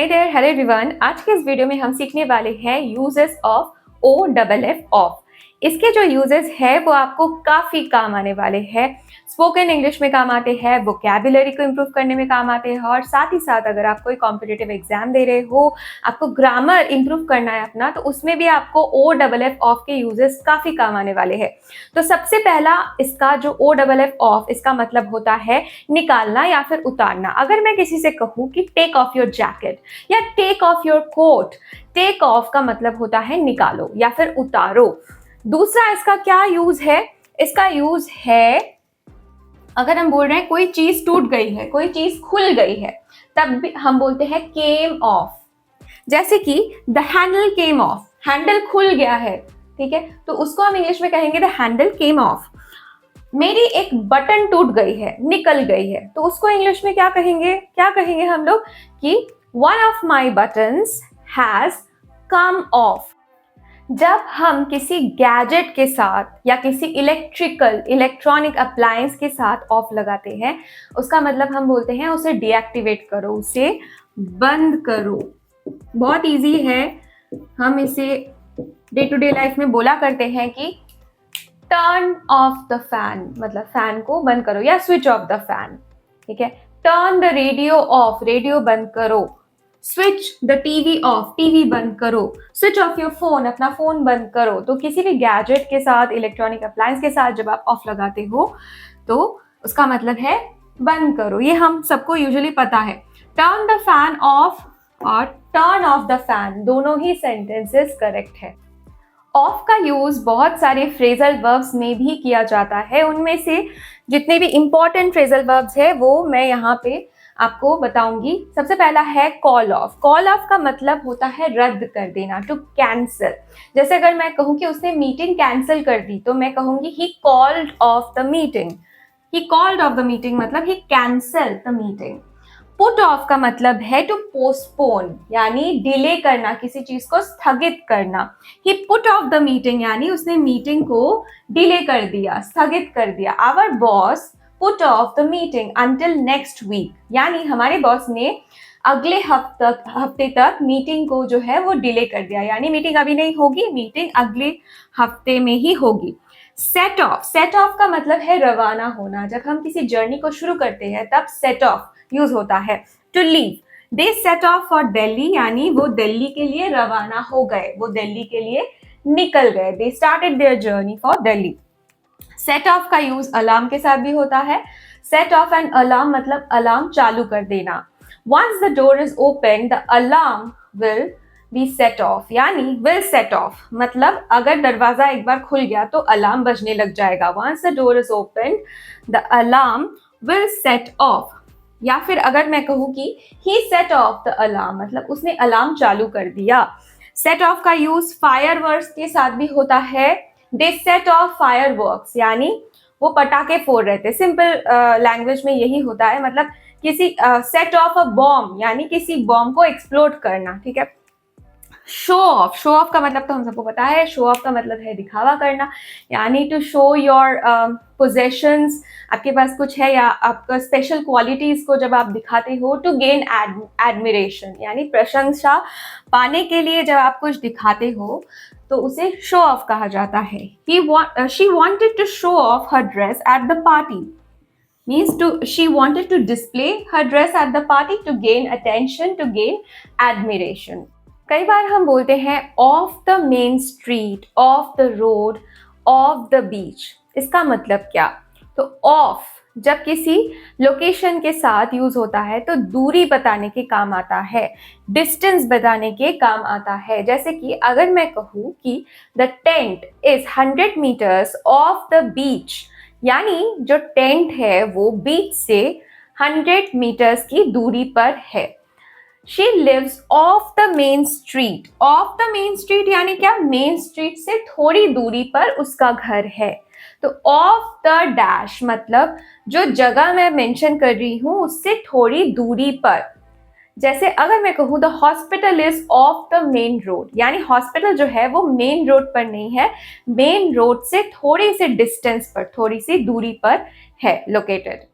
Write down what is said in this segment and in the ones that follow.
Hey there, hello everyone. आज के इस वीडियो में हम सीखने वाले हैं यूजेस ऑफ OFF ऑफ। इसके जो यूजेस है वो आपको काफी काम आने वाले हैं। स्पोकन इंग्लिश में काम आते हैं, वोकैबुलरी को इम्प्रूव करने में काम आते हैं और साथ ही साथ अगर आप कोई कॉम्पिटिटिव एग्जाम दे रहे हो, आपको ग्रामर इम्प्रूव करना है अपना, तो उसमें भी आपको OFF ऑफ के यूजेस काफी काम आने वाले हैं। तो सबसे पहला इसका जो OFF ऑफ, इसका मतलब होता है निकालना या फिर उतारना। अगर मैं किसी से कहूँ कि टेक ऑफ योर जैकेट या take off your coat, take off का मतलब होता है निकालो या फिर उतारो। दूसरा इसका क्या यूज है? इसका यूज है अगर हम बोल रहे हैं कोई चीज टूट गई है, कोई चीज खुल गई है, तब भी हम बोलते हैं केम ऑफ। जैसे कि the handle came of, handle खुल गया है, ठीक है, तो उसको हम इंग्लिश में कहेंगे द हैंडल केम ऑफ। मेरी एक बटन टूट गई है, निकल गई है, तो उसको इंग्लिश में क्या कहेंगे हम लोग कि one of my buttons has come of. जब हम किसी गैजेट के साथ या किसी इलेक्ट्रॉनिक अप्लायंस के साथ ऑफ लगाते हैं, उसका मतलब हम बोलते हैं उसे डीएक्टिवेट करो, उसे बंद करो। बहुत इजी है, हम इसे डे टू डे लाइफ में बोला करते हैं कि टर्न ऑफ द फैन, मतलब फैन को बंद करो, या स्विच ऑफ द फैन, ठीक है। Turn the radio of, radio बंद करो। Switch the TV off, TV बंद करो। स्विच ऑफ योर फोन, अपना फोन बंद करो। तो किसी भी गैजेट के साथ, इलेक्ट्रॉनिक अप्लायंस के साथ जब आप ऑफ लगाते हो तो उसका मतलब है बंद करो। ये हम सबको यूजुअली पता है। टर्न द फैन ऑफ और टर्न ऑफ द फैन, दोनों ही सेंटेंसेस करेक्ट है। ऑफ का यूज बहुत सारे फ्रेजल वर्ब्स में भी किया जाता है। उनमें से जितने भी इंपॉर्टेंट फ्रेजल वर्ब्स है वो मैं यहाँ पे आपको बताऊंगी। सबसे पहला है कॉल ऑफ। कॉल ऑफ का मतलब होता है रद्द कर देना, टू कैंसल। जैसे अगर मैं कहूँ कि उसने मीटिंग कैंसिल कर दी, तो मैं कहूंगी he called off the meeting. He called off the meeting मतलब he cancel the meeting. Put off का मतलब है टू पोस्टपोन, यानी डिले करना, किसी चीज को स्थगित करना। ही पुट ऑफ द मीटिंग यानी उसने मीटिंग को डिले कर दिया, स्थगित कर दिया। Our boss put off the meeting until next week, यानी हमारे बॉस ने अगले हफ्ते तक मीटिंग को जो है वो डिले कर दिया, यानी मीटिंग अभी नहीं होगी, मीटिंग अगले हफ्ते में ही होगी। सेट ऑफ, सेट ऑफ का मतलब है रवाना होना। जब हम किसी जर्नी को शुरू करते हैं तब सेट ऑफ यूज होता है। To leave, they set off for Delhi, यानी वो दिल्ली के लिए रवाना हो गए, वो दिल्ली के लिए निकल गए। They started their journey for Delhi. Set off का यूज अलार्म के साथ भी होता है। सेट ऑफ एन अलार्म मतलब अलार्म चालू कर देना। Once the door is open the alarm will be set off, यानी विल सेट ऑफ मतलब अगर दरवाजा एक बार खुल गया तो अलार्म बजने लग जाएगा। Once the door is open the alarm will set off. या फिर अगर मैं कहूँ कि he set off the alarm मतलब उसने अलार्म चालू कर दिया। सेट ऑफ का यूज फायरवर्क्स के साथ भी होता है। दे सेट ऑफ फायरवर्क्स, यानी वो पटाखे फोड़ रहे थे। सिंपल लैंग्वेज में यही होता है, मतलब किसी सेट ऑफ अ बॉम्ब, यानी किसी बॉम्ब को एक्सप्लोड करना, ठीक है। शो ऑफ, शो ऑफ का मतलब तो हम सबको पता है। शो ऑफ का मतलब है दिखावा करना, यानी टू शो योर पोजेशंस, आपके पास कुछ है या आपका स्पेशल क्वालिटीज को जब आप दिखाते हो। टू गेन एडमिरेशन, यानी प्रशंसा पाने के लिए जब आप कुछ दिखाते हो तो उसे शो ऑफ कहा जाता है। She wanted to show off her dress at the party, means she wanted to display her dress at the party to gain attention, to gain admiration. कई बार हम बोलते हैं of the main street, of the road, of the बीच। इसका मतलब क्या? तो of जब किसी लोकेशन के साथ यूज होता है तो दूरी बताने के काम आता है, डिस्टेंस बताने के काम आता है। जैसे कि अगर मैं कहूँ कि the tent is 100 metres of the beach, यानी जो टेंट है वो बीच से 100 मीटर्स की दूरी पर है। She lives off the main street. Off the main street यानी क्या? मेन स्ट्रीट से थोड़ी दूरी पर उसका घर है। तो off the dash मतलब जो जगह मैं मेंशन कर रही हूँ उससे थोड़ी दूरी पर। जैसे अगर मैं कहूँ the hospital is of the main road, यानी हॉस्पिटल जो है वो मेन रोड पर नहीं है, मेन रोड से थोड़ी सी डिस्टेंस पर, थोड़ी सी दूरी पर है located.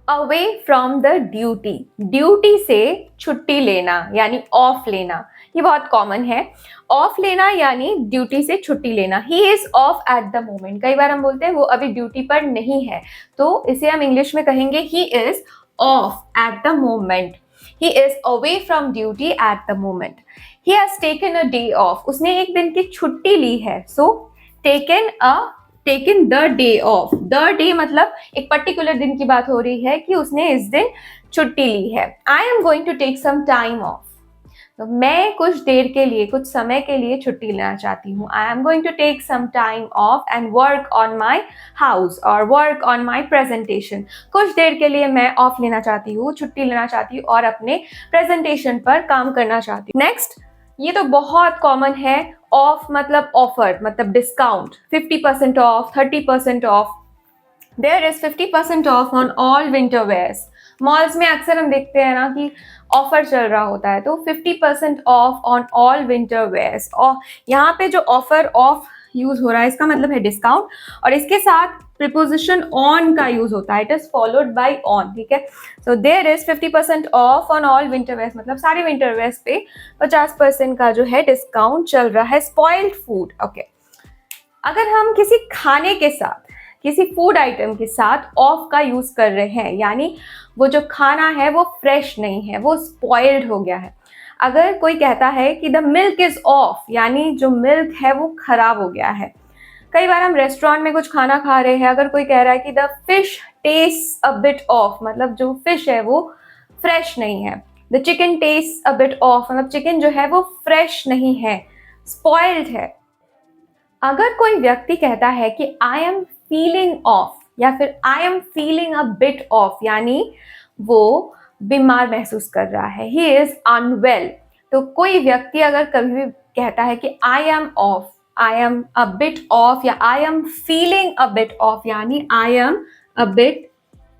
Away from the duty, duty से छुट्टी लेना यानी ऑफ लेना, ये बहुत कॉमन है। ऑफ लेना यानी ड्यूटी से छुट्टी लेना। He is of at the moment, कई बार हम बोलते हैं वो अभी ड्यूटी पर नहीं है, तो इसे हम इंग्लिश में कहेंगे he is of at the moment. He is away from duty at the moment. He has taken a day of, उसने एक दिन की छुट्टी ली है। सो taken the day of, the day मतलब एक पर्टिकुलर दिन की बात हो रही है कि उसने इस दिन छुट्टी ली है। I am going to take some time off, तो मैं कुछ देर के लिए, कुछ समय के लिए छुट्टी लेना चाहती हूँ। I am going to take some time off and work on my house और वर्क ऑन माई प्रेजेंटेशन, कुछ देर के लिए मैं ऑफ लेना चाहती हूँ, छुट्टी लेना चाहती हूँ और अपने प्रेजेंटेशन पर काम करना चाहती हूँ। नेक्स्ट, ये तो बहुत कॉमन है, ऑफ मतलब ऑफर, मतलब discount, 50% off, 30% off. There is 50% off on all winter wears. Malls में अक्सर हम देखते हैं ना कि ऑफर चल रहा होता है, तो 50% off on all winter wears. और यहाँ पे जो ऑफर ऑफ यूज हो रहा है इसका मतलब है डिस्काउंट, और इसके साथ प्रीपोजिशन ऑन का यूज होता है, it is followed by on, ठीक है। So there is 50% off on all winter wears, मतलब सारे विंटर वेयर्स पे 50% का जो है डिस्काउंट चल रहा है। स्पॉइल्ड फूड, ओके, अगर हम किसी खाने के साथ, किसी फूड आइटम के साथ ऑफ का यूज कर रहे हैं, यानी वो जो खाना है वो फ्रेश नहीं है, वो स्पॉइल्ड हो गया है। अगर कोई कहता है कि द मिल्क इज ऑफ, यानी जो मिल्क है वो खराब हो गया है। कई बार हम रेस्टोरेंट में कुछ खाना खा रहे हैं, अगर कोई कह रहा है कि the fish taste a bit off, मतलब जो फिश है वो फ्रेश नहीं है। The chicken taste a bit off, मतलब चिकन जो है वो फ्रेश नहीं है, स्पॉइल्ड है। अगर कोई व्यक्ति कहता है कि आई एम फीलिंग ऑफ या फिर आई am feeling a bit off, यानी वो बीमार महसूस कर रहा है, ही इज अनवेल। तो कोई व्यक्ति अगर कभी भी कहता है कि I am off, I am a bit off या I am feeling a bit off, यानी I am a bit,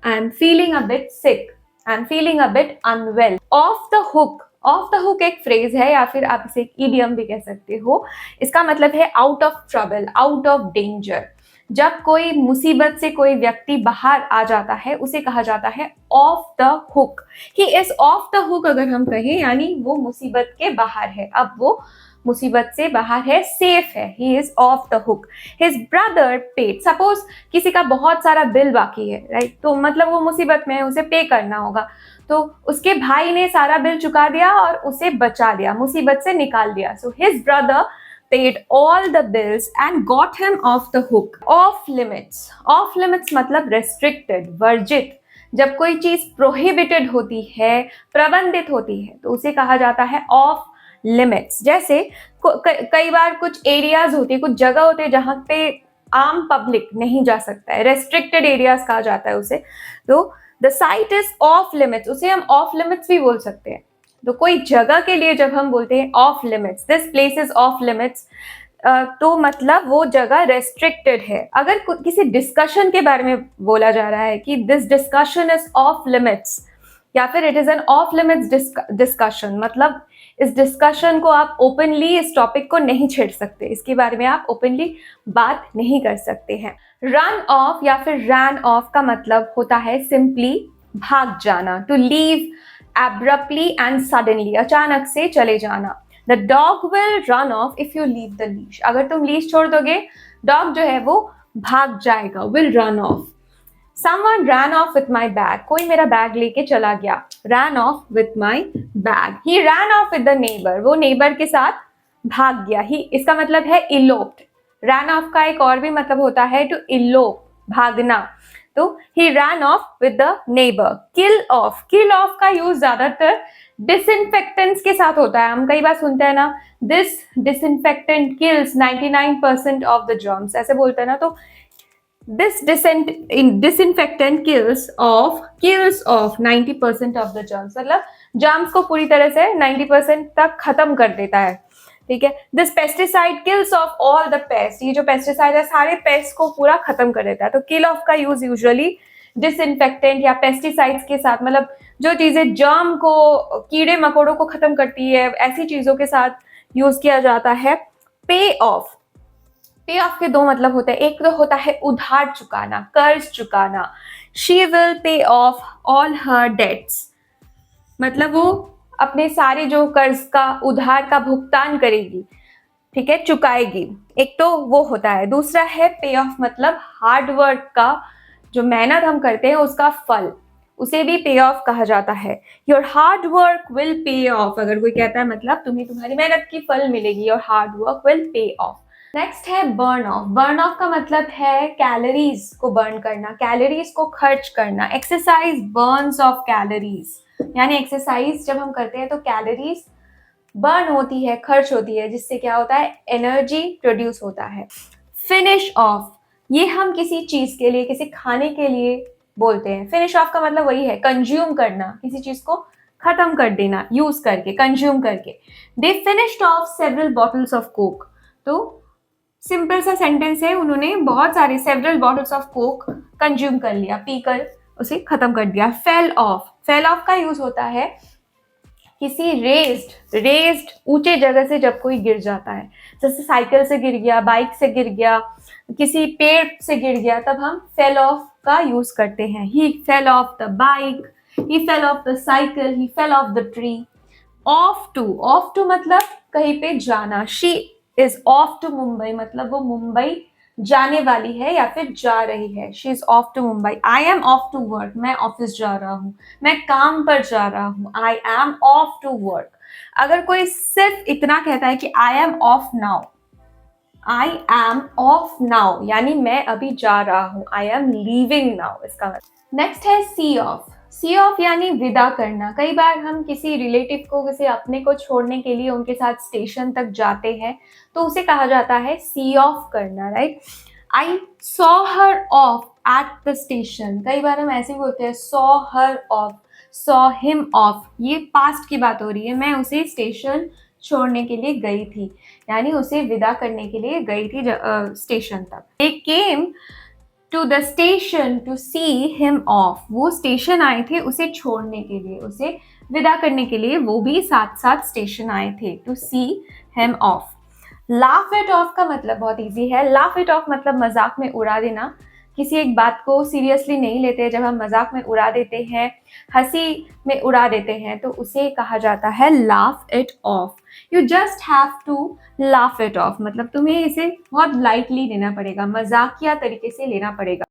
I am feeling a bit sick, I am feeling a bit unwell. Off the hook, off the hook एक phrase है या फिर आप इसे एक idiom भी कह सकते हो। इसका मतलब है out of trouble, out of danger. जब कोई मुसीबत से कोई व्यक्ति बाहर आ जाता है उसे कहा जाता है of the hook. He is of the hook अगर हम कहें, यानी वो मुसीबत के बाहर है, अब वो मुसीबत से बाहर है, सेफ है। He is of the hook. His brother paid, suppose किसी का बहुत सारा बिल बाकी है, राइट, तो मतलब वो मुसीबत में है, उसे पे करना होगा, तो उसके भाई ने सारा बिल चुका दिया और उसे बचा लिया, मुसीबत से निकाल दिया। So his brother paid all the bills and got him off the hook. Off limits, off limits मतलब restricted, वर्जित। जब कोई चीज प्रोहिबिटेड होती है, प्रतिबंधित होती है, तो उसे कहा जाता है ऑफ लिमिट्स। जैसे कई बार कुछ एरियाज होते हैं, कुछ जगह होते हैं जहां पे आम पब्लिक नहीं जा सकता है, रेस्ट्रिक्टेड एरियाज कहा जाता है उसे। तो the site is of limits, उसे हम ऑफ लिमिट्स भी बोल सकते हैं। तो कोई जगह के लिए जब हम बोलते हैं of limits, this place is of limits, तो मतलब वो जगह रेस्ट्रिक्टेड है। अगर किसी डिस्कशन के बारे में बोला जा रहा है कि this discussion is of limits या फिर it is an of limits discussion, मतलब इस डिस्कशन को आप ओपनली, इस टॉपिक को नहीं छेड़ सकते, इसके बारे में आप ओपनली बात नहीं कर सकते हैं। रन ऑफ या फिर रैन ऑफ का मतलब होता है सिंपली भाग जाना, to leave abruptly and suddenly, अचानक से चले जाना। The dog will run off if you leave the leash, अगर तुम लीश छोड़ दोगे डॉग जो है वो भाग जाएगा, will run off। Someone ran off with my bag, कोई मेरा बैग लेके चला गया, ran off with my bag। He ran off with the neighbor, वो नेबर के साथ भाग गया। ही इसका मतलब है eloped। ran off का एक और भी मतलब होता है to elope, भागना। तो he ran off with the neighbor। kill off, kill off का यूज ज्यादातर डिसइंफेक्टेंट्स के साथ होता है। हम कई बार सुनते हैं ना, this disinfectant kills 99% of the germs, ऐसे बोलते हैं ना, तो this disinfectant kills of 90% of the germs, मतलब जर्म्स को पूरी तरह से 90% तक खत्म कर देता है, ठीक है। This pesticide kills of all the paste, ये जो पेस्टिसाइड है सारे पेस्ट को पूरा खत्म कर देता है। तो किल ऑफ का यूज यूजुअली डिसइंफेक्टेंट या पेस्टिसाइड्स के साथ, मतलब जो चीजें जर्म को, कीड़े मकोड़ों को खत्म करती है, ऐसी चीजों के साथ यूज किया जाता है। पे ऑफ, पे ऑफ के दो मतलब होते हैं, एक तो होता है उधार चुकाना, कर्ज चुकाना। She will pay off all her debts, मतलब वो अपने सारे जो कर्ज का उधार का भुगतान करेगी, ठीक है, चुकाएगी। एक तो वो होता है। दूसरा है पे ऑफ, मतलब हार्ड वर्क का, जो मेहनत हम करते हैं उसका फल, उसे भी पे ऑफ कहा जाता है। Your hard work will pay of, अगर कोई कहता है मतलब तुम्हें तुम्हारी मेहनत की फल मिलेगी, your hard work will pay of. Next है बर्न ऑफ। बर्न ऑफ का मतलब है कैलोरीज को बर्न करना, कैलोरीज को खर्च करना। एक्सरसाइज बर्न्स ऑफ कैलोरीज, यानी एक्सरसाइज जब हम करते हैं तो कैलोरीज बर्न होती है, खर्च होती है, जिससे क्या होता है, एनर्जी प्रोड्यूस होता है। फिनिश ऑफ, ये हम किसी चीज के लिए, किसी खाने के लिए बोलते हैं। फिनिश ऑफ का मतलब वही है, कंज्यूम करना, किसी चीज को खत्म कर देना, यूज करके, कंज्यूम करके। They finished of several bottles of Coke, तो सिंपल सा सेंटेंस है, उन्होंने बहुत सारे several bottles of Coke consume कर लिया, पीकर उसे खत्म कर दिया। फेल ऑफ, फेल ऑफ का यूज होता है किसी रेस्ड ऊंचे जगह से जब कोई गिर जाता है, जैसे साइकिल से गिर गया, बाइक से गिर गया, किसी पेड़ से गिर गया, तब हम फेल ऑफ का यूज करते हैं। He fell off the bike, he fell off the cycle, he fell off the tree. Off to मतलब कहीं पे जाना। She is off to Mumbai, मतलब वो मुंबई जाने वाली है या फिर जा रही है। She is off to Mumbai. I am off to work, मैं ऑफिस जा रहा हूँ, मैं काम पर जा रहा हूँ। I am off to work. अगर कोई सिर्फ इतना कहता है कि I am off now, I am off now यानी मैं अभी जा रहा हूँ, आई एम लीविंग नाउ, इसका मतलब। नेक्स्ट है सी ऑफ। सी ऑफ यानी विदा करना। कई बार हम किसी रिलेटिव को, किसी अपने को छोड़ने के लिए उनके साथ स्टेशन तक जाते हैं, तो उसे कहा जाता है सी ऑफ करना, right. I saw her of at the station. कई बार हम ऐसे बोलते हैं saw her of, saw him of, ये पास्ट की बात हो रही है, मैं उसे स्टेशन छोड़ने के लिए गई थी, यानी उसे विदा करने के लिए गई थी स्टेशन तक। They came to the station to see him off, वो स्टेशन आए थे उसे छोड़ने के लिए, उसे विदा करने के लिए, वो भी साथ साथ स्टेशन आए थे, to see him off. Laugh it off का मतलब बहुत इजी है। लाफ इट ऑफ मतलब मजाक में उड़ा देना, किसी एक बात को सीरियसली नहीं लेते, जब हम मजाक में उड़ा देते हैं, हंसी में उड़ा देते हैं, तो उसे कहा जाता है laugh it off. You just have to laugh it off, मतलब तुम्हें इसे बहुत लाइटली लेना पड़ेगा, मजाकिया तरीके से लेना पड़ेगा।